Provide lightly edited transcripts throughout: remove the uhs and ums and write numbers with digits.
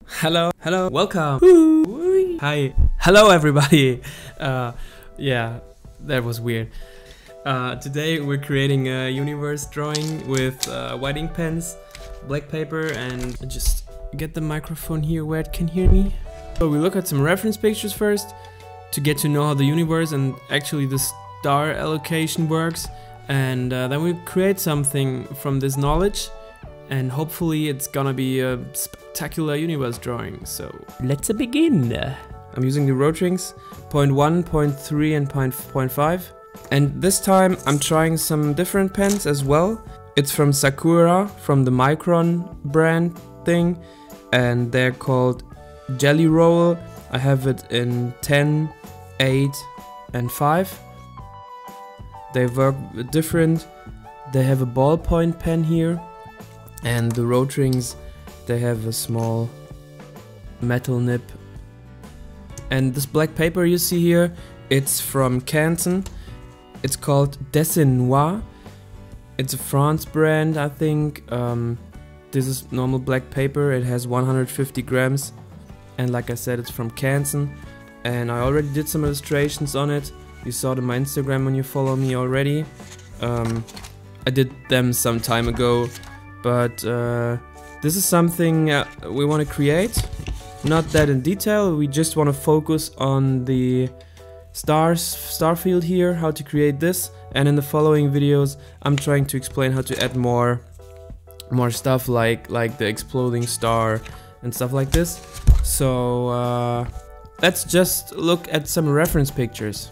Hello, welcome. Woo. Hi, hello everybody. Yeah, that was weird. Today we're creating a universe drawing with white ink pens, black paper, and just get the microphone here where it can hear me. So we look at some reference pictures first to get to know how the universe and actually the star allocation works, and then we create something from this knowledge, and hopefully it's gonna be a spectacular universe drawing. So let's begin. I'm using the Rotrings 0.1, 0.3 and 0.5, and this time I'm trying some different pens as well. It's from Sakura, from the Micron brand thing, and they're called Jelly Roll. I have it in 10, 8 and 5. They work different. They have a ballpoint pen here, and the Rotrings, they have a small metal nib. And this black paper you see here, it's from Canson. It's called Dessin Noir. It's a France brand, I think. This is normal black paper. It has 150 grams. And like I said, it's from Canson. And I already did some illustrations on it. You saw them on my Instagram when you follow me already. I did them some time ago. But this is something we want to create. Not that in detail, we just want to focus on the starfield here, how to create this. And in the following videos, I'm trying to explain how to add more stuff like the exploding star and stuff like this. So let's just look at some reference pictures.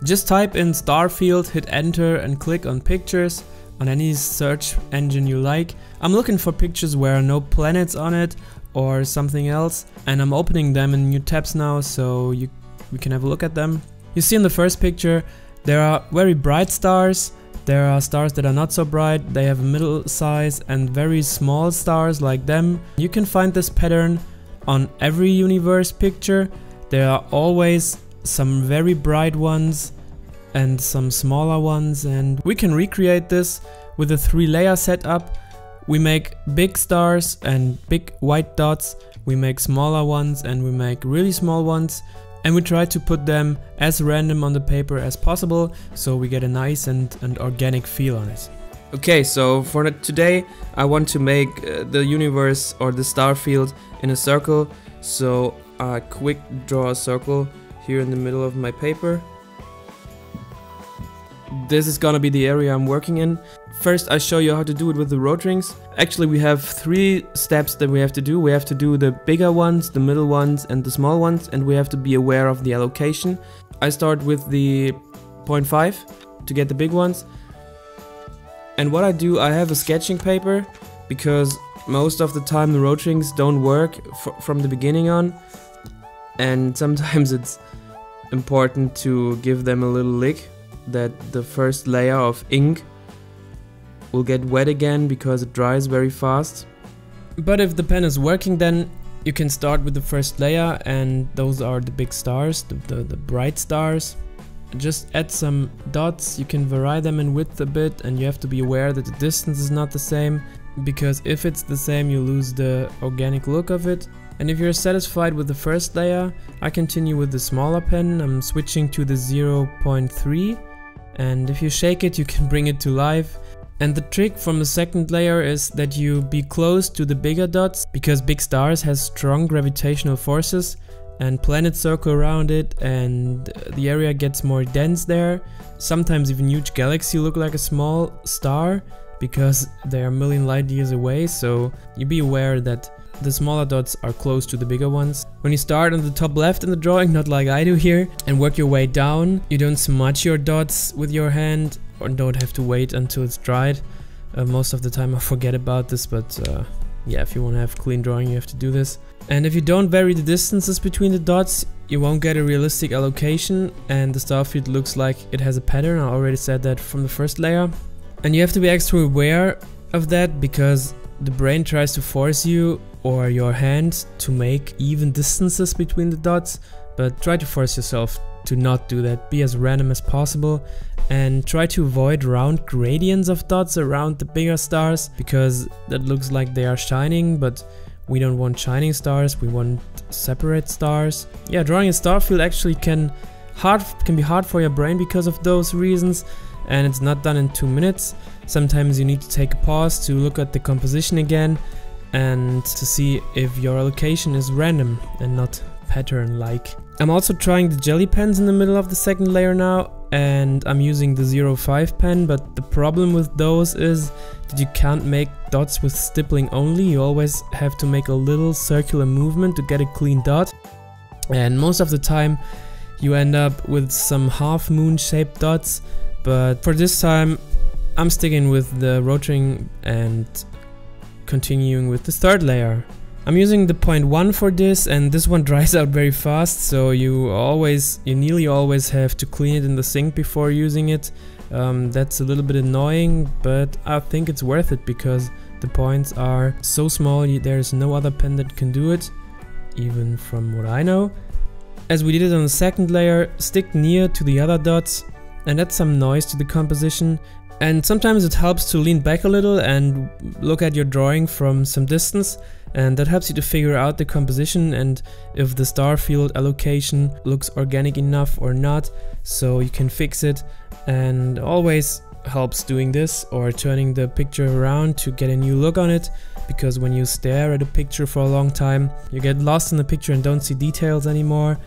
Just type in starfield, hit enter and click on pictures on any search engine you like. I'm looking for pictures where are no planets on it or something else, and I'm opening them in new tabs now so we can have a look at them. You see in the first picture there are very bright stars, there are stars that are not so bright, they have a middle size and very small stars like them. You can find this pattern on every universe picture. There are always some very bright ones and some smaller ones, and we can recreate this with a 3-layer setup. We make big stars and big white dots, we make smaller ones and we make really small ones, and we try to put them as random on the paper as possible so we get a nice and organic feel on it. Okay, so for today I want to make the universe or the star field in a circle, so I quick draw a circle here in the middle of my paper. This is gonna be the area I'm working in. First I show you how to do it with the Rotrings. Actually we have 3 steps that we have to do. We have to do the bigger ones, the middle ones and the small ones, and we have to be aware of the allocation. I start with the 0.5 to get the big ones. And what I do, I have a sketching paper because most of the time the Rotrings don't work from the beginning on, and sometimes it's important to give them a little lick, that the first layer of ink will get wet again because it dries very fast. But if the pen is working, then you can start with the first layer, and those are the big stars, the bright stars. Just add some dots, you can vary them in width a bit, and you have to be aware that the distance is not the same, because if it's the same you lose the organic look of it. And if you're satisfied with the first layer, I continue with the smaller pen. I'm switching to the 0.3, and if you shake it you can bring it to life. And the trick from the second layer is that you be close to the bigger dots, because big stars has strong gravitational forces and planets circle around it, and the area gets more dense there. Sometimes even huge galaxies look like a small star because they are a million light years away, so you be aware that the smaller dots are close to the bigger ones. When you start on the top left in the drawing, not like I do here, and work your way down, you don't smudge your dots with your hand or don't have to wait until it's dried. Most of the time I forget about this, but yeah, if you want to have clean drawing you have to do this. And if you don't vary the distances between the dots, you won't get a realistic allocation, and the starfield looks like it has a pattern. I already said that from the first layer. And you have to be extra aware of that, because the brain tries to force you or your hand to make even distances between the dots, but try to force yourself to not do that. Be as random as possible and try to avoid round gradients of dots around the bigger stars, because that looks like they are shining, but We don't want shining stars, we want separate stars. Yeah, drawing a star field actually can be hard for your brain because of those reasons, and it's not done in 2 minutes. Sometimes you need to take a pause to look at the composition again and to see if your allocation is random and not pattern-like. I'm also trying the jelly pens in the middle of the second layer now, and I'm using the 0.5 pen, but the problem with those is that you can't make dots with stippling only. You always have to make a little circular movement to get a clean dot, and most of the time you end up with some half moon shaped dots, but for this time I'm sticking with the rotating and continuing with the third layer. I'm using the 0.1 for this, and this one dries out very fast, so you nearly always have to clean it in the sink before using it. That's a little bit annoying, but I think it's worth it because the points are so small, there's no other pen that can do it, even from what I know. As we did it on the second layer, stick near to the other dots and add some noise to the composition. And sometimes it helps to lean back a little and look at your drawing from some distance, and that helps you to figure out the composition and if the star field allocation looks organic enough or not, so you can fix it. And always helps doing this or turning the picture around to get a new look on it, because when you stare at a picture for a long time, you get lost in the picture and don't see details anymore.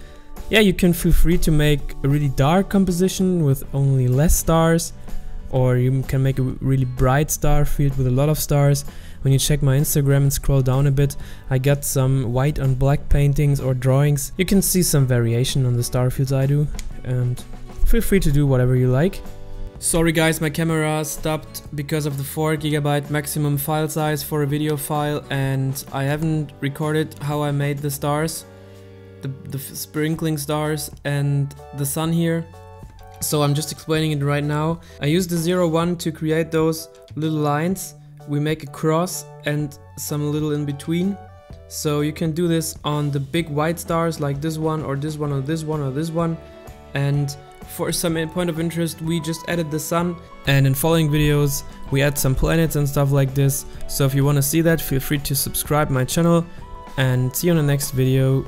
Yeah, you can feel free to make a really dark composition with only less stars, or you can make a really bright star field with a lot of stars. When you check my Instagram and scroll down a bit, I got some white on black paintings or drawings. You can see some variation on the star fields I do, and feel free to do whatever you like. Sorry guys, my camera stopped because of the 4 GB maximum file size for a video file, and I haven't recorded how I made the stars, the sprinkling stars and the sun here. So I'm just explaining it right now. I used the 0.1 to create those little lines. We make a cross and some little in between. So you can do this on the big white stars like this one or this one or this one or this one. And for some point of interest, we just added the sun. And in following videos, we add some planets and stuff like this. So if you want to see that, feel free to subscribe my channel, and see you on the next video.